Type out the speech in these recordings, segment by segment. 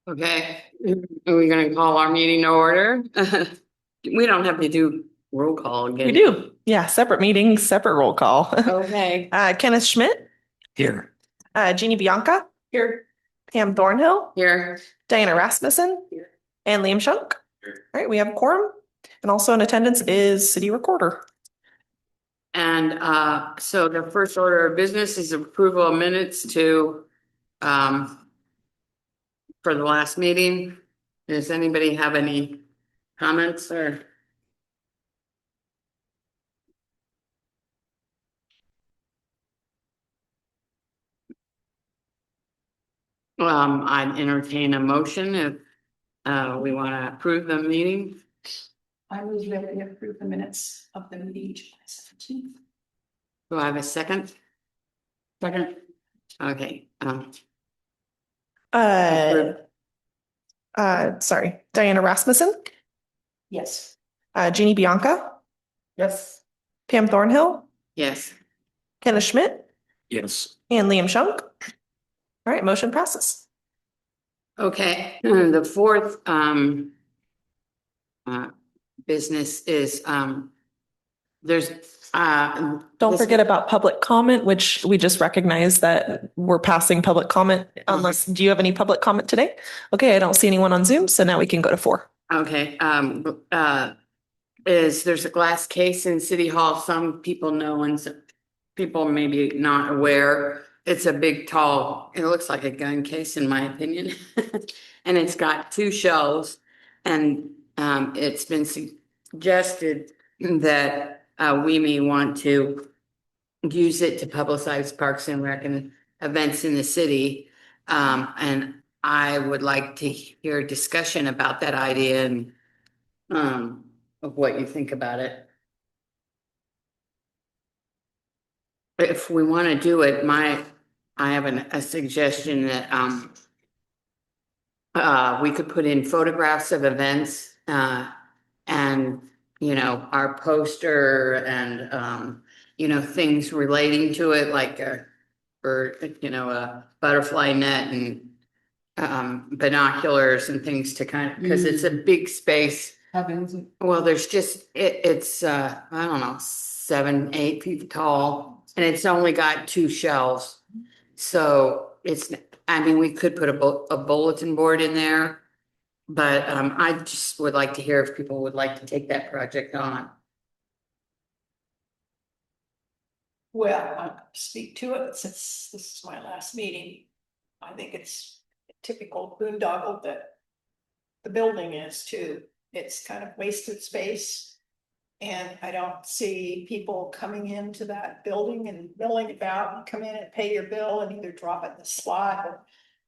Okay, are we gonna call our meeting to order? We don't have to do roll call We again. do. Yeah, separate meetings, separate roll call. Okay, Kenneth Schmidt, Here. Jeannie Bianca, here, Pam Thornhill, here. Diana Rasmussen, Here. and Liam Shunk. Here. All right, we have a quorum. And also in attendance is city recorder. And so the first order of business is approval of minutes to for the last meeting. Does anybody have any comments or? I'd entertain a motion if we want to approve the meeting. I move that we approve the minutes of the meeting July 17th. Do I have a second? Second. Okay, Uh, sorry, Diana Rasmussen, Yes. Jeannie Bianca, Yes. Pam Thornhill, yes. Kenneth Schmidt, Yes. and Liam Shunk. All right, motion passes. Okay, the fourth business is there's Don't this- forget about public comment, which we just recognize that we're passing public comment unless, do you have any public comment today? Okay, I don't see anyone on Zoom, so now we can go to 4. Okay, there's a glass case in City Hall. Some people know and some people maybe not aware. It's a big, tall, it looks like a gun case in my opinion. And it's got 2 shelves and it's been suggested that we may want to use it to publicize Parks and Rec and events in the city. And I would like to hear discussion about that idea and of what you think about it. If we want to do it, I have a suggestion that we could put in photographs of events and our poster and things relating to it like a butterfly net and binoculars and things to kind of because it's a big space. How big is it? Well, there's just it's I don't know 7, 8 feet tall, and it's only got 2 shelves. So I mean, we could put a bulletin board in there, but I just would like to hear if people would like to take that project on. Well, I'll speak to it since this is my last meeting. I think it's typical boondoggle that the building is too. It's kind of wasted space. And I don't see people coming into that building and milling about and come in and pay your bill and either drop it in the slot or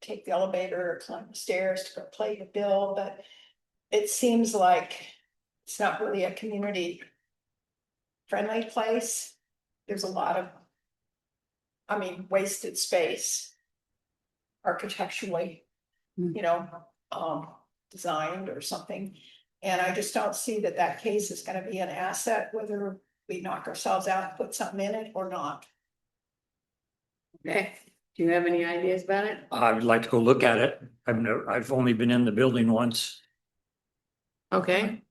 take the elevator or climb the stairs to go pay your bill, but it seems like it's not really a community friendly place. There's a lot of, wasted space architecturally, designed or something. And I just don't see that that case is gonna be an asset, whether we knock ourselves out and put something in it or not. Okay, do you have any ideas about it? I would like to go look at it. I've only been in the building once. Okay.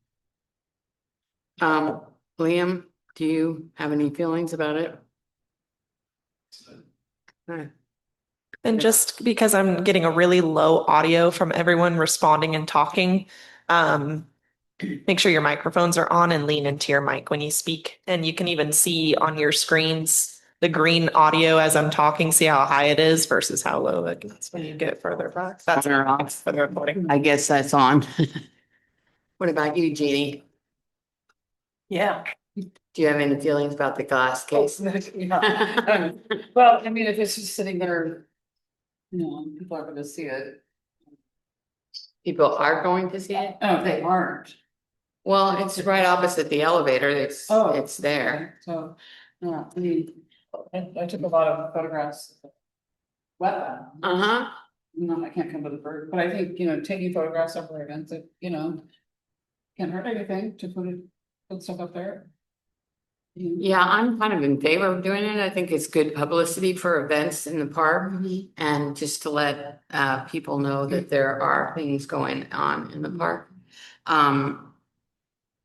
Liam, do you have any feelings about it? And just because I'm getting a really low audio from everyone responding and talking, make sure your microphones are on and lean into your mic when you speak. And you can even see on your screens the green audio as I'm talking, see how high it is versus how low it gets when you get further back. That's On or off? for the recording. I guess that's on. What about you, Jeannie? Yeah. Do you have any feelings about the glass case? Well, I mean, if it's just sitting there, people are gonna see it. People are going to see it? Oh, they aren't. Well, it's right opposite the elevator. It's there. So, yeah, I mean, I took a lot of photographs. Wetland. Uh-huh. No, I can't come with a bird, but I think, taking photographs of our events, can't hurt anything to put stuff up there. Yeah, I'm kind of in favor of doing it. I think it's good publicity for events in the park and just to let people know that there are things going on in the park. Um,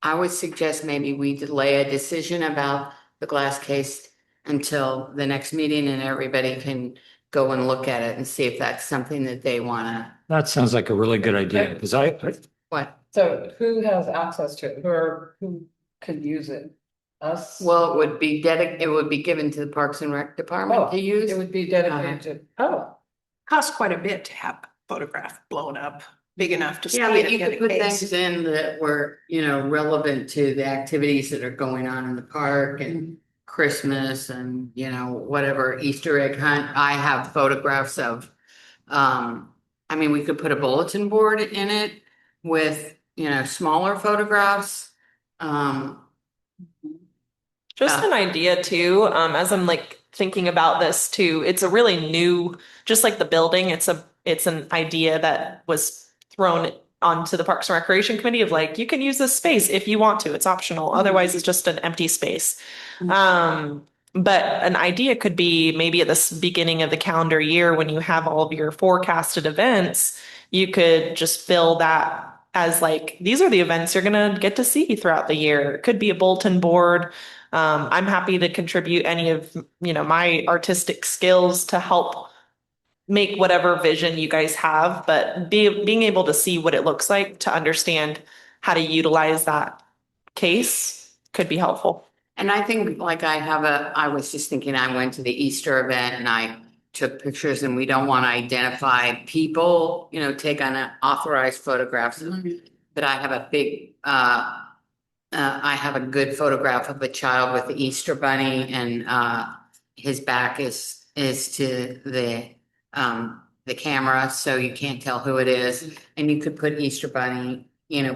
I would suggest maybe we delay a decision about the glass case until the next meeting and everybody can go and look at it and see if that's something that they wanna, That sounds like a really good idea, because what? So who has access to it? Who could use it? Us? Well, it would be given to the Parks and Rec Department to use. It would be dedicated to, oh, Costs quite a bit to have a photograph blown up, big enough to. Yeah, see but it you in could a put case. things in that were, relevant to the activities that are going on in the park and Christmas and, whatever Easter egg hunt. I have photographs of, we could put a bulletin board in it with, smaller photographs. Just an idea too, as I'm like thinking about this too, it's a really new, just like the building, it's an idea that was thrown onto the Parks and Recreation Committee of like, you can use this space if you want to, it's optional, otherwise it's just an empty space. But an idea could be maybe at this beginning of the calendar year when you have all of your forecasted events, you could just fill that as like, these are the events you're gonna get to see throughout the year. It could be a bulletin board. I'm happy to contribute any of, my artistic skills to help make whatever vision you guys have, but being able to see what it looks like to understand how to utilize that case could be helpful. And I think like I was just thinking, I went to the Easter event and I took pictures and we don't want to identify people, take unauthorized photographs. But I have I have a good photograph of a child with the Easter bunny and his back is to the camera, so you can't tell who it is. And you could put Easter bunny,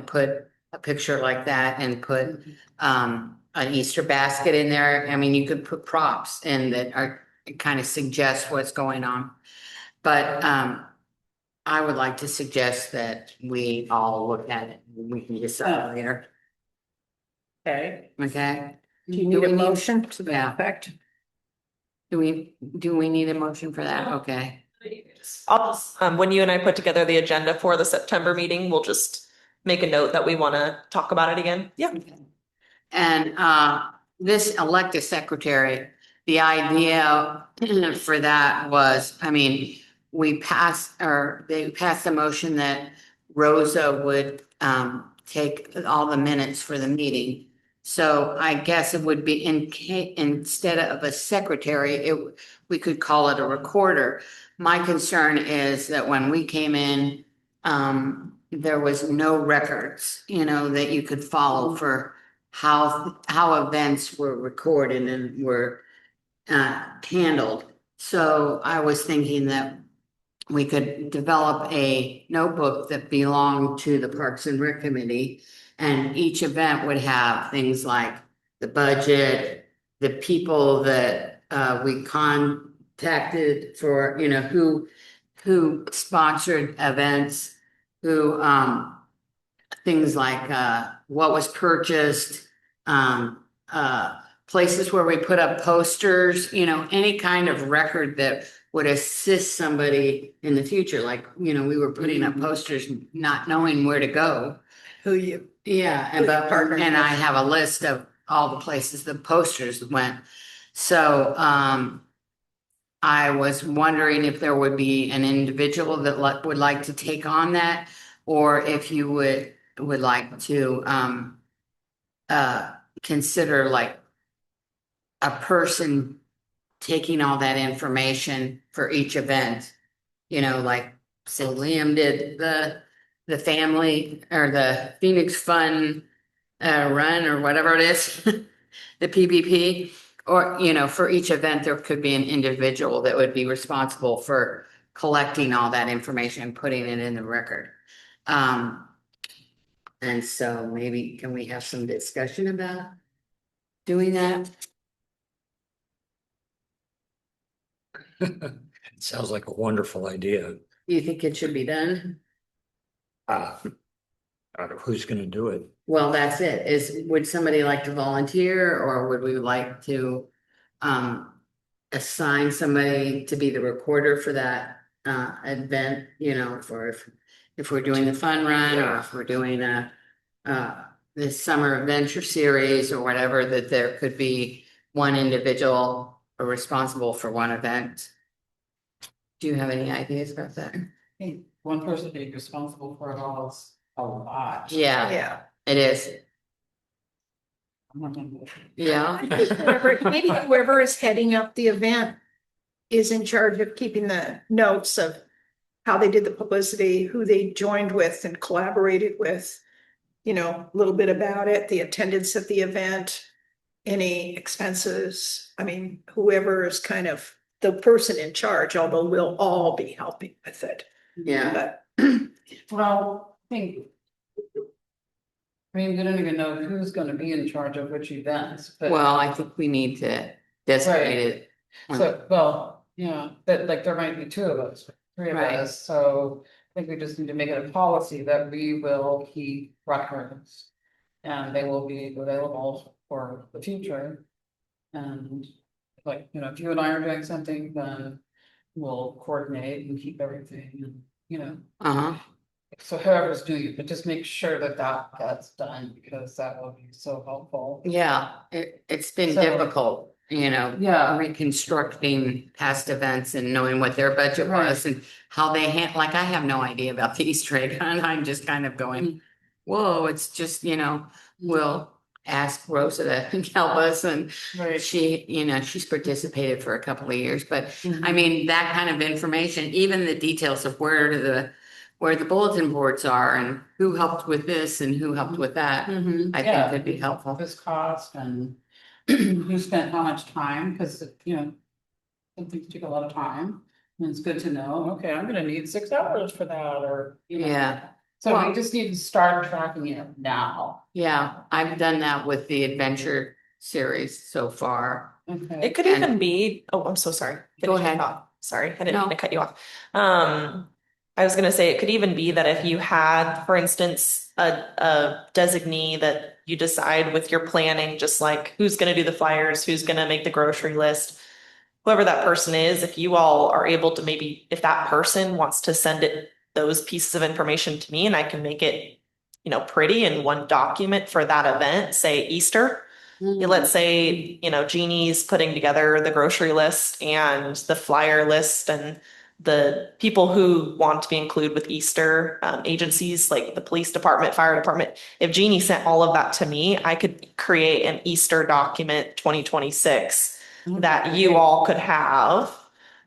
put a picture like that and put an Easter basket in there. You could put props in that are kind of suggest what's going on. But I would like to suggest that we all look at it. We can decide later. Okay, Okay? do you Do need a we need- motion to Yeah. that effect? Do we need a motion for that? Okay. When you and I put together the agenda for the September meeting, we'll just make a note that we want to talk about it again. Yeah. And this elect a secretary, the idea for that was, they passed a motion that Rosa would take all the minutes for the meeting. So I guess it would be instead of a secretary, we could call it a recorder. My concern is that when we came in, there was no records, that you could follow for how events were recorded and were handled. So I was thinking that we could develop a notebook that belonged to the Parks and Rec Committee. And each event would have things like the budget, the people that we contacted for, who sponsored events, who things like what was purchased, places where we put up posters, any kind of record that would assist somebody in the future. Like, we were putting up posters, not knowing where to go. Who you, Yeah, and I have a list of all the places the posters went. So I was wondering if there would be an individual that would like to take on that, or if you would like to consider like a person taking all that information for each event. Like say Liam did the family or the Phoenix Fun run or whatever it is, the PBP, or for each event there could be an individual that would be responsible for collecting all that information and putting it in the record. And so maybe can we have some discussion about doing that? It sounds like a wonderful idea. Do you think it should be done? Uh, Who's gonna do it? Well, that's it. Would somebody like to volunteer or would we like to assign somebody to be the recorder for that event, for if we're doing the fun run or if we're doing this summer adventure series or whatever, that there could be one individual responsible for one event. Do you have any ideas about that? Hey, one person being responsible for it all is a lot. Yeah, Yeah. it is. I'm not gonna do it. Yeah. Maybe whoever is heading up the event is in charge of keeping the notes of how they did the publicity, who they joined with and collaborated with, a little bit about it, the attendance at the event, any expenses. I mean, whoever is kind of the person in charge, although we'll all be helping with it. Yeah. But Well, I mean, we don't even know who's gonna be in charge of which events, but. Well, I think we need to designate it. So, well, yeah, but like there might be two of us, three of Right. us, so I think we just need to make it a policy that we will keep records. And they will be available for the future. And like, if you and I are doing something, then we'll coordinate and keep everything, and. Uh-huh. So whoever's doing it, but just make sure that that gets done because that will be so helpful. Yeah, it's been So- difficult, Yeah. reconstructing past events and knowing what their budget was and how they like, I have no idea about the Easter egg hunt. I'm just kind of going, whoa, it's just, we'll ask Rosa to help us and Right. she, she's participated for a couple of years, but Mm-hmm. I mean, that kind of information, even the details of where the bulletin boards are and who helped with this and who helped with that, Mhm. I Yeah. think could be helpful. This cost and who spent how much time, because, some things take a lot of time. And it's good to know, okay, I'm gonna need 6 hours for that, or. Yeah. So Well- we just need to start tracking it now. Yeah, I've done that with the adventure series so far. Okay. It could And- even be, oh, I'm so sorry. Go Finish your ahead. thought. Sorry, I didn't No. mean to cut you off. I was gonna say it could even be that if you had, for instance, a designee that you decide with your planning, just like who's gonna do the flyers, who's gonna make the grocery list, whoever that person is, if you all are able to maybe, if that person wants to send those pieces of information to me and I can make it, pretty in one document for that event, say Easter. Let's say, Jeannie's putting together the grocery list and the flyer list and the people who want to be included with Easter agencies like the police department, fire department. If Jeannie sent all of that to me, I could create an Easter document 2026 that you all could have.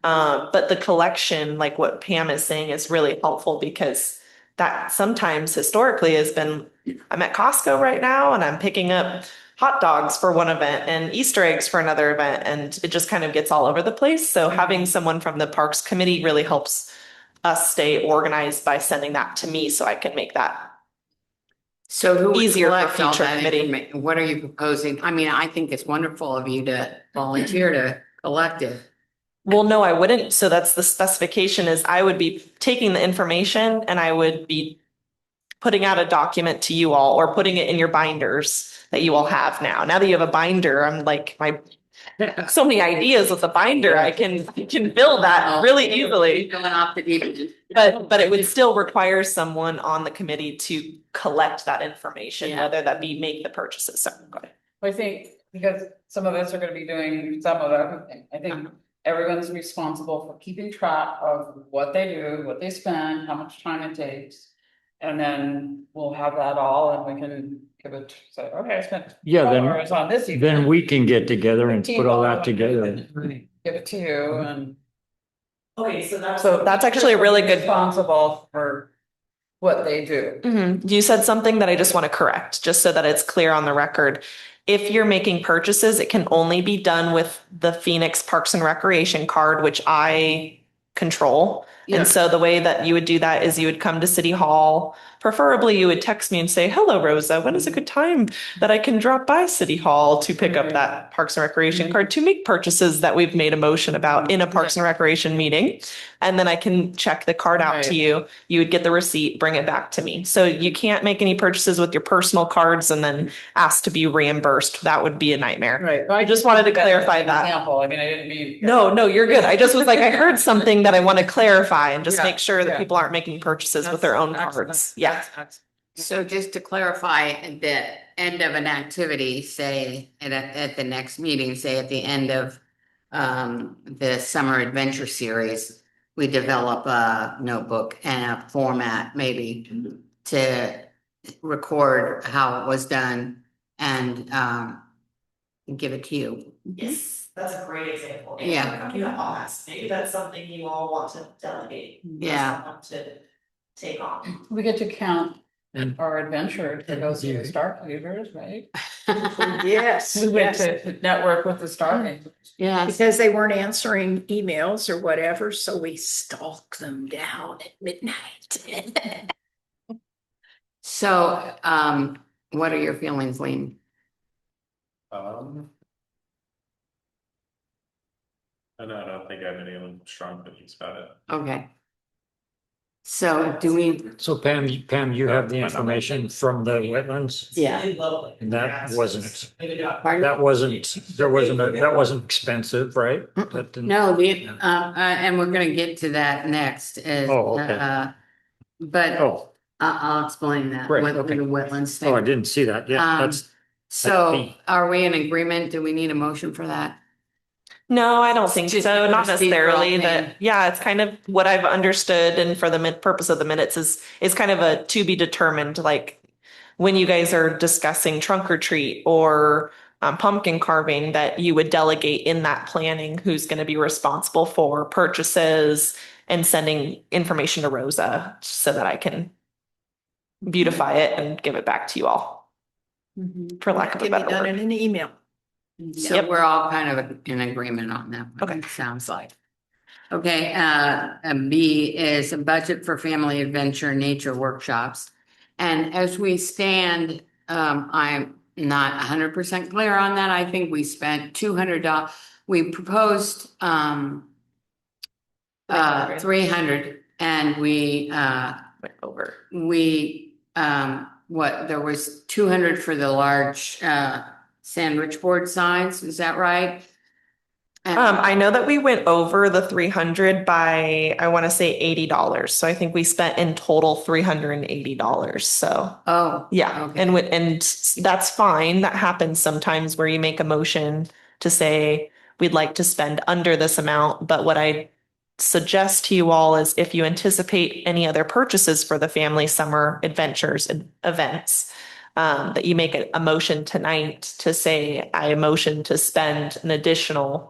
But the collection, like what Pam is saying, is really helpful because that sometimes historically has been, I'm at Costco right now and I'm picking up hot dogs for one event and Easter eggs for another event, and it just kind of gets all over the place. So having someone from the Parks Committee really helps us stay organized by sending that to me so I can make that. So who would Easier for collect all future that committee. information? What are you proposing? I mean, I think it's wonderful of you to volunteer to collect it. Well, no, I wouldn't. So that's the specification is I would be taking the information and I would be putting out a document to you all or putting it in your binders that you all have now. Now that you have a binder, I'm like, so many ideas with the binder. I can build that really easily. Going off the deep end. But it would still require someone on the committee to collect that information, Yeah. whether that be make the purchases. So go ahead. I think because some of us are gonna be doing some of everything, I think everyone's responsible for keeping track of what they do, what they spend, how much time it takes. And then we'll have that all and we can give it, say, okay, I spent. Yeah, 12 then- hours on this. Then event. we can get together and 15 put all that hours, together. and Give it to you and. Okay, so that's actually a really good. Responsible for what they do. You said something that I just want to correct, just so that it's clear on the record. If you're making purchases, it can only be done with the Phoenix Parks and Recreation card, which I control. Yeah. And so the way that you would do that is you would come to City Hall. Preferably, you would text me and say, "Hello, Rosa. When is a good time that I can drop by City Hall to pick up that Parks and Recreation card to make purchases that we've made a motion about in a Parks and Recreation meeting?" And then I can check the card out to Right. you. You would get the receipt, bring it back to me. So you can't make any purchases with your personal cards and then ask to be reimbursed. That would be a nightmare. Right. I just wanted to clarify An that. Example, I mean, I didn't mean. No, you're good. I just was like, I heard something that I want to clarify and just Yeah, make sure that yeah. people aren't making purchases with their own Excellent. cards. Yeah. That's- So just to clarify, at the end of an activity, say at the next meeting, say at the end of the summer adventure series, we develop a notebook and a format maybe to record how it was done and give it to you. Yes, that's a great example. Yeah. Maybe that's something you all want to delegate. Yeah. Want to take on. We get to count And- our adventure to go through the Star Cleavers, right? Yes, We went yes, to network with the Star Cleavers. Yes. because they weren't answering emails or whatever, so we stalked them down at midnight. So, what are your feelings, Liam? I don't think I have any strong feelings about it. Okay. So do we, So Pam, you have the information from the wetlands? yeah, And that wasn't, pardon? that wasn't expensive, right? That didn't- No, and we're gonna get to that next is, Oh, okay. but Oh, I'll explain that. Right, with okay. the wetlands oh, I thing. didn't see that. Yeah, that's, So B. are we in agreement? Do we need a motion for that? No, I don't think Just so. a Not procedural necessarily thing. that. Yeah, it's kind of what I've understood, and for the purpose of the minutes is kind of a to be determined. Like when you guys are discussing trunk or treat or pumpkin carving, that you would delegate in that planning who's going to be responsible for purchases and sending information to Rosa so that I can beautify it and give it back to you all, for lack of a Can be better done word. in an email. So Yep. we're all kind of in agreement on that. one, Okay. it Sounds like. Okay, and B is a budget for family adventure nature workshops. And as we stand, I'm not 100% clear on that. I think we spent $200. We proposed 300 and Went over. there was 200 for the large sandwich board signs, is that right? I know that we went over the 300 by, I want to say $80. So I think we spent in total $380. So Oh. yeah, Okay. and that's fine. That happens sometimes where you make a motion to say we'd like to spend under this amount. But what I suggest to you all is if you anticipate any other purchases for the family summer adventures and events, that you make a motion tonight to say, I motion to spend an additional.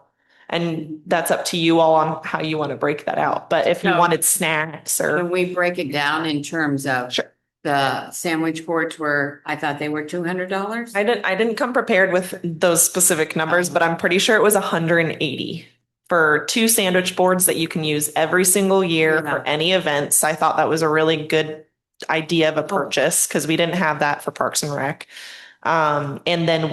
And that's up to you all on how you want to break that out. But if you So- wanted snacks or Can we break it down in terms of Sure. the sandwich boards I thought they were $200? I didn't come prepared with those specific numbers, but I'm pretty sure it was 180 for 2 sandwich boards that you can use every single year Yeah. for any events. I thought that was a really good idea of a purchase because we didn't have that for Parks and Rec. And then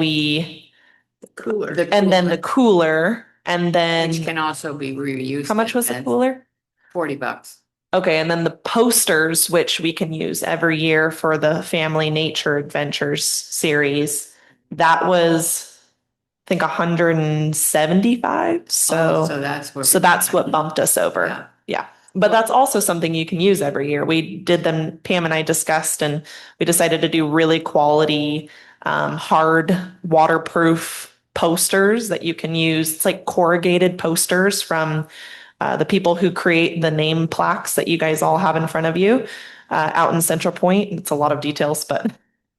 Cooler. the cooler, and then Which can also be reused. how much was the as cooler? $40. Okay, and then the posters, which we can use every year for the Family Nature Adventures series, that was, I think, 175. So that's what. So that's what bumped us over. Yeah. Yeah. But that's also something you can use every year. We did them, Pam and I discussed, and we decided to do really quality, hard, waterproof posters that you can use. It's like corrugated posters from the people who create the name plaques that you guys all have in front of you out in Central Point. It's a lot of details, but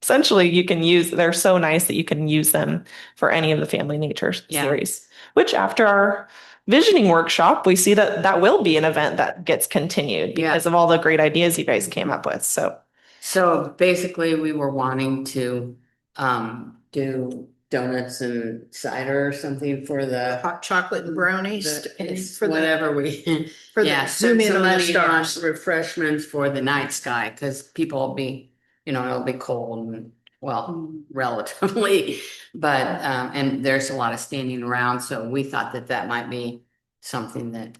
essentially you can use, they're so nice that you can use them for any of the family nature Yeah. series, which after our visioning workshop, we see that that will be an event that gets continued Yeah. because of all the great ideas you guys came up with. So So basically, we were wanting to do donuts and cider or something for the. Hot chocolate and brownies It's for the, whatever we, for the yeah, zoom send in some on the money on stars. refreshments for the night sky, cause people will be, it'll be cold and, well, relatively. But, and there's a lot of standing around, so we thought that that might be something that,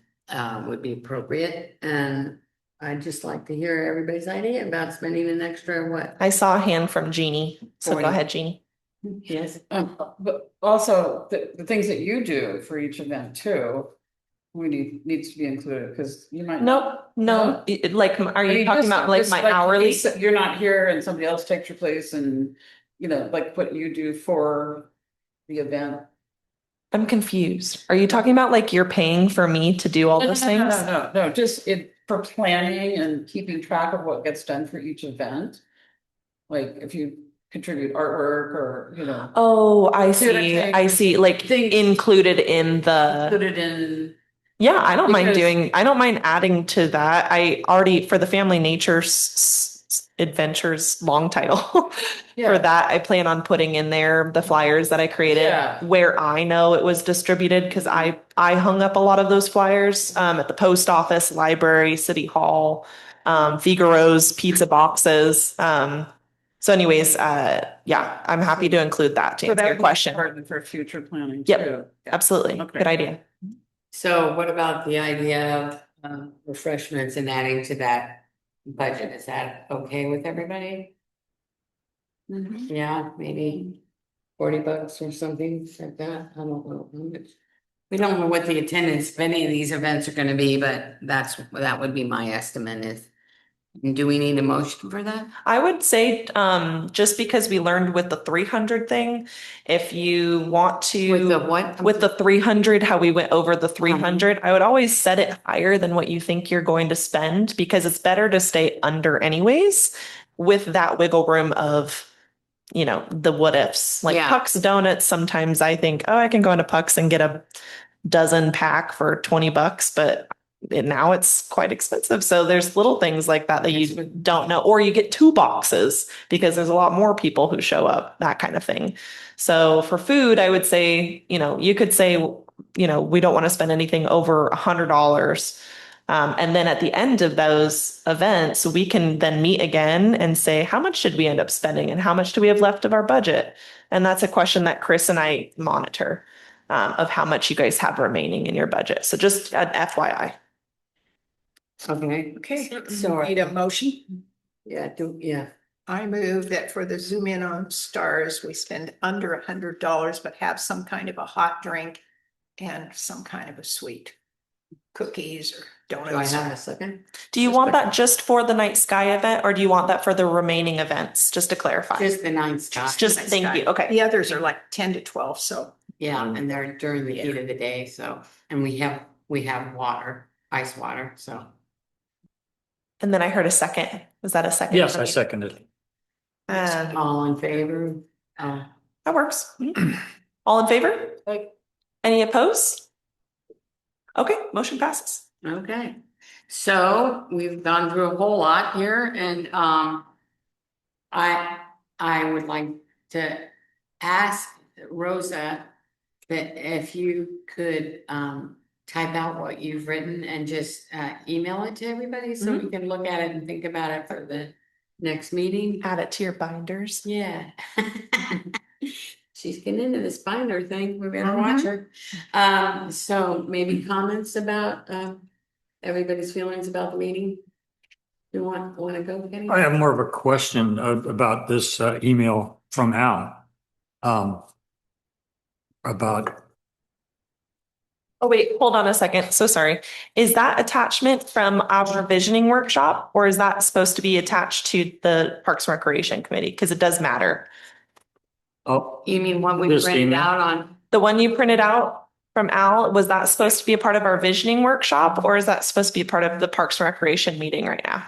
would be appropriate. And I'd just like to hear everybody's idea about spending an extra, what? I saw a hand from Jeannie, so go 40. ahead, Jeannie. Yes, But also the things that you do for each event too, needs to be included, because you might. Nope, no, like, are I you mean, talking just- about like just my hourly? You're not here and somebody else takes your place and, like what you do for the event. I'm confused. Are you talking about like you're paying for me to do all No, no, those no, no, things? no, just for planning and keeping track of what gets done for each event. Like if you contribute artwork or, Oh, I See what I'm see, saying? I see, like Things- included in the, put it in. yeah, I don't mind Because- I don't mind adding to that. I already, for the Family Nature Adventures, long title. For Yeah. that, I plan on putting in there the flyers that I created Yeah. where I know it was distributed, because I hung up a lot of those flyers at the post office, library, city hall, Figaro's pizza boxes. So anyways, yeah, I'm happy to include that to So answer that your would be question. important for future planning Yep. too. Absolutely. Okay. Good idea. so what about the idea of, refreshments and adding to that budget? Is that okay with everybody? Yeah, maybe $40 or something like that. I don't know how much. We don't know what the attendance of any of these events are gonna be, but that would be my estimate is. Do we need a motion for that? I would say, just because we learned with the 300 thing, if you want to. With the what? With the 300, how we went over the 300, I would always set it higher than what you think you're going to spend, because it's better to stay under anyways, with that wiggle room of, the what ifs. Like Yeah. Puck's Donuts, sometimes I think, oh, I can go into Puck's and get a dozen pack for $20, but now it's quite expensive. So there's little things like that that you don't know, or you get 2 boxes because there's a lot more people who show up, that kind of thing. So for food, I would say, you could say, we don't want to spend anything over $100. And then at the end of those events, we can then meet again and say, how much did we end up spending and how much do we have left of our budget? And that's a question that Chris and I monitor, of how much you guys have remaining in your budget. So just an FYI. Okay. Okay, So, need a motion? yeah. I move that for the zoom in on stars, we spend under $100, but have some kind of a hot drink and some kind of a sweet. Cookies or Do I donuts. have a second? Do you want that just for the night sky event, or do you want that for the remaining events? Just to clarify. Just the night sky. Just thank you. Okay. The others are like 10 to 12, so. Yeah, and they're during the heat of the day, so, and we have water, ice water, so. And then I heard a second. Was that a second? Yes, from I you? seconded. All in favor? That works. All in favor? Any opposed? Okay, motion passes. Okay, so we've gone through a whole lot here and, I would like to ask Rosa that if you could, type out what you've written and just, email it to everybody so we can look at it and think about it for the next meeting. Add it to your binders. Yeah. She's getting into this binder thing. We better watch her. So maybe comments about, everybody's feelings about the meeting? You want to go, Kenny? I have more of a question about this email from Al. About, Oh, wait, hold on a second. So sorry. Is that attachment from our visioning workshop, or is that supposed to be attached to the Parks and Recreation Committee? Because it does matter. oh, You mean what we This printed email? out on? The one you printed out from Al, was that supposed to be a part of our visioning workshop, or is that supposed to be part of the Parks and Recreation meeting right now?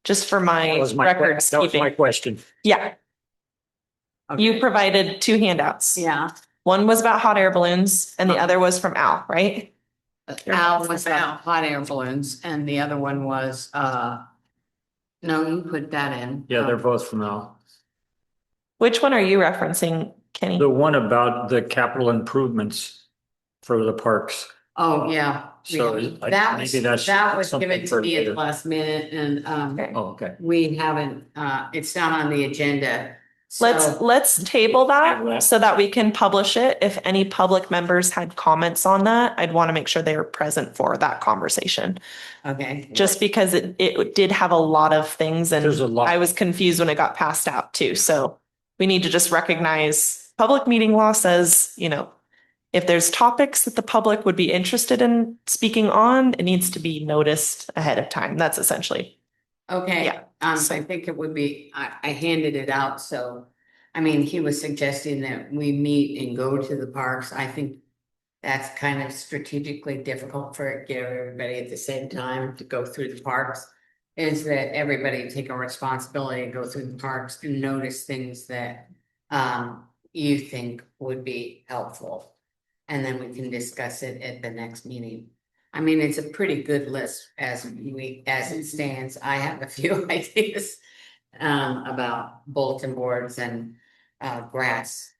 Just for that my was my, records that was my keeping. question. Yeah, you Okay. provided 2 handouts. Yeah, One was about hot air balloons and the other was from Al, right? Al was about hot air balloons and the other one was, no, you put that in. Yeah, they're both from Al. Which one are you referencing, Kenny? The one about the capital improvements for the parks. Oh, yeah. So That was, maybe that's that was something given for to me at the later. last minute and, Okay. Oh, okay. we haven't, it's not on the agenda. Let's So, let's table that so that we can publish it. If any public members had comments on that, I'd want to make sure they were present for that conversation. okay. Just because it did have a lot of things and There's a lot. I was confused when it got passed out too. So we need to just recognize public meeting law says, if there's topics that the public would be interested in speaking on, it needs to be noticed ahead of time. That's essentially. Okay, Yeah. I think it would be, I handed it out, so, I mean, he was suggesting that we meet and go to the parks. I think that's kind of strategically difficult for get everybody at the same time to go through the parks. Is that everybody take a responsibility and go through the parks and notice things that you think would be helpful. And then we can discuss it at the next meeting. I mean, it's a pretty good list as it stands. I have a few ideas about bulletin boards and grass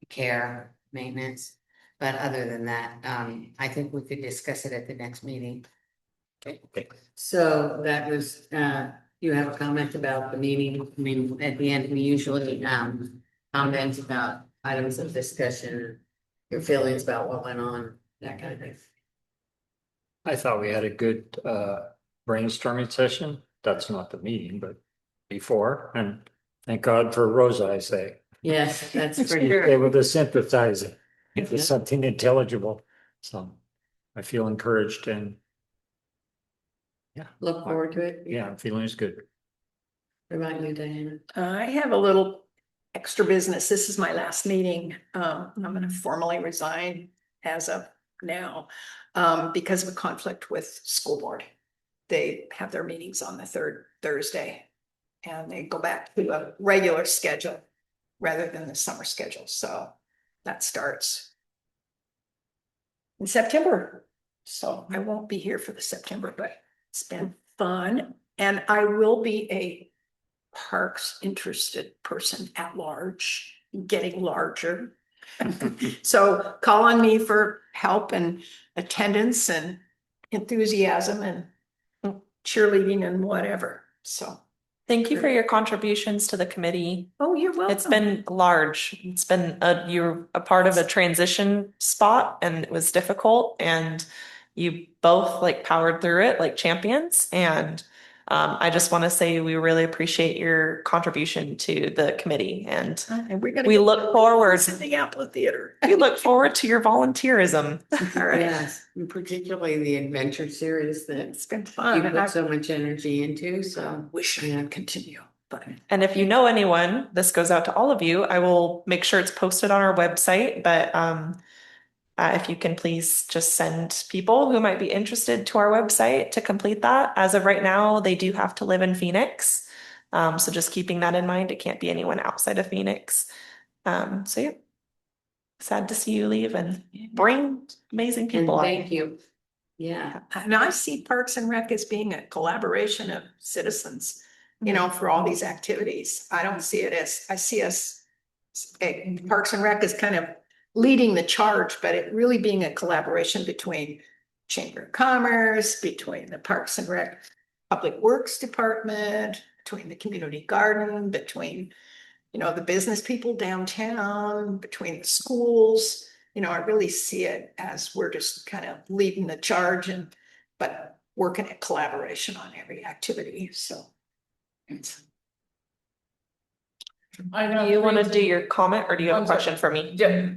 care maintenance. But other than that, I think we could discuss it at the next meeting. Okay. So that was, you have a comment about the meeting? I mean, at the end, we usually comment about items of discussion, your feelings about what went on, that kind of thing. I thought we had a good brainstorming session. That's not the meeting, but before, and thank God for Rosa, I say. Yes, that's for sure. Able to synthesize it into Yeah. something intelligible. So I feel encouraged and Look forward to it. yeah, I'm feeling it's good. What about you, Diana? I have a little extra business. This is my last meeting. I'm gonna formally resign as of now, because of a conflict with school board. They have their meetings on the third Thursday. And they go back to a regular schedule rather than the summer schedule, so that starts in September. So I won't be here for the September, but it's been fun. And I will be a parks interested person at large, getting larger. So call on me for help and attendance and enthusiasm and cheerleading and whatever. So, Thank you for your contributions to the committee. oh, you're welcome. It's been large. It's been you're a part of a transition spot and it was difficult and you both like powered through it like champions. And I just want to say we really appreciate your contribution to the committee and And we're gonna we get look forward. to the amphitheater. We look forward to your volunteerism. All right. Yes, and particularly the adventure series that It's been you fun and I put so much energy into, so. wish I could continue, but And if you know anyone, this goes out to all of you. I will make sure it's posted on our website, but if you can please just send people who might be interested to our website to complete that. As of right now, they do have to live in Phoenix. So just keeping that in mind, it can't be anyone outside of Phoenix. So yeah, sad to see you leave and bring amazing And people on. thank you. Yeah, and I see Parks and Rec as being a collaboration of citizens, for all these activities. I don't see it as, I see us, Parks and Rec is kind of leading the charge, but it really being a collaboration between Chamber of Commerce, between the Parks and Rec Public Works Department, between the community garden, between, the business people downtown, between the schools. I really see it as we're just kind of leading the charge but working at collaboration on every activity, so. It's, I know. Do you want to do your comment or do you have a I'm sorry. question for me? Yeah,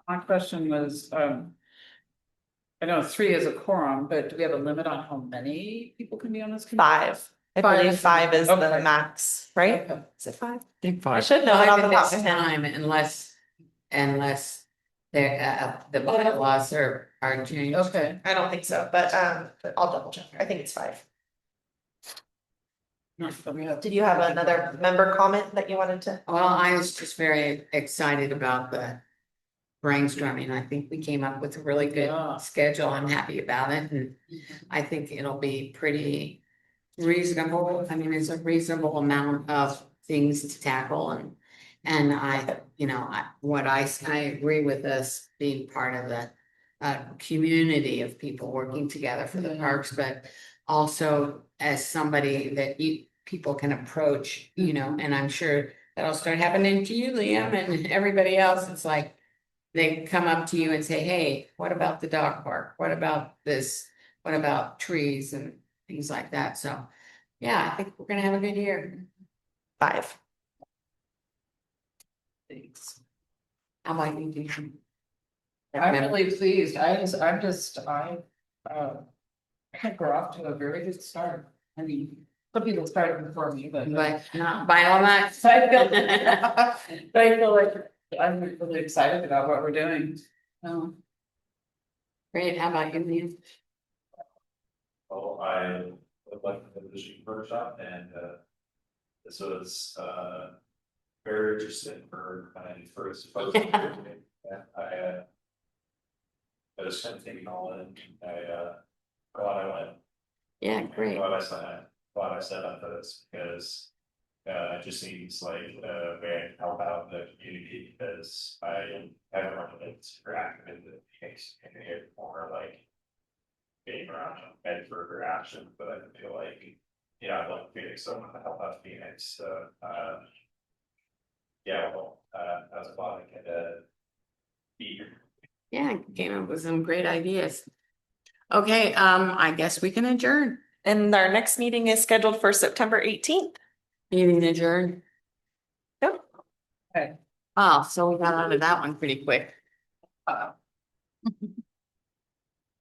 my question was, I know 3 is a quorum, but do we have a limit on how many people can be on this committee? 5. I Five believe is- 5 is the okay. max, right? Okay. Is it 5? I think I 5. should know it off five the at top this of my head. time, unless the bylaws are changed. Okay. I don't think so, but I'll double check. I think it's 5. Did you have another member comment that you wanted to? Well, I was just very excited about the brainstorming. I think we came up with a really good Yeah. schedule. I'm happy about it, and I think it'll be pretty reasonable. I mean, it's a reasonable amount of things to tackle, And I agree with us being part of the community of people working together for the Yeah. parks, but also as somebody that people can approach, and I'm sure that'll start happening to you, Liam, and everybody else. It's like they come up to you and say, hey, what about the dog park? What about this? What about trees and things like that? So, yeah, I think we're gonna have a good year. 5. Thanks. How about you, Deidre? I'm really pleased. I think we're off to a very good start. I mean, some people started before me, but. But not by all much. I feel like I'm really excited about what we're doing. Great, how about you, Liam? Oh, I would like the vision workshop and, this was, very interesting for my first. Yeah, I was kind of thinking all in, glad I went. Yeah, great. Glad I signed up for this because it just seems like a way I can help out the community because I haven't run into super active in the case and it more like being around Bedford or Ashland, but I feel like, I'd like Phoenix, so I want to help out Phoenix, so yeah, well, that's why I could be here. Yeah, came up with some great ideas. Okay, I guess we can adjourn. And our next meeting is scheduled for September 18th. Meeting adjourned. Yep. Okay. Oh, so we got out of that one pretty quick.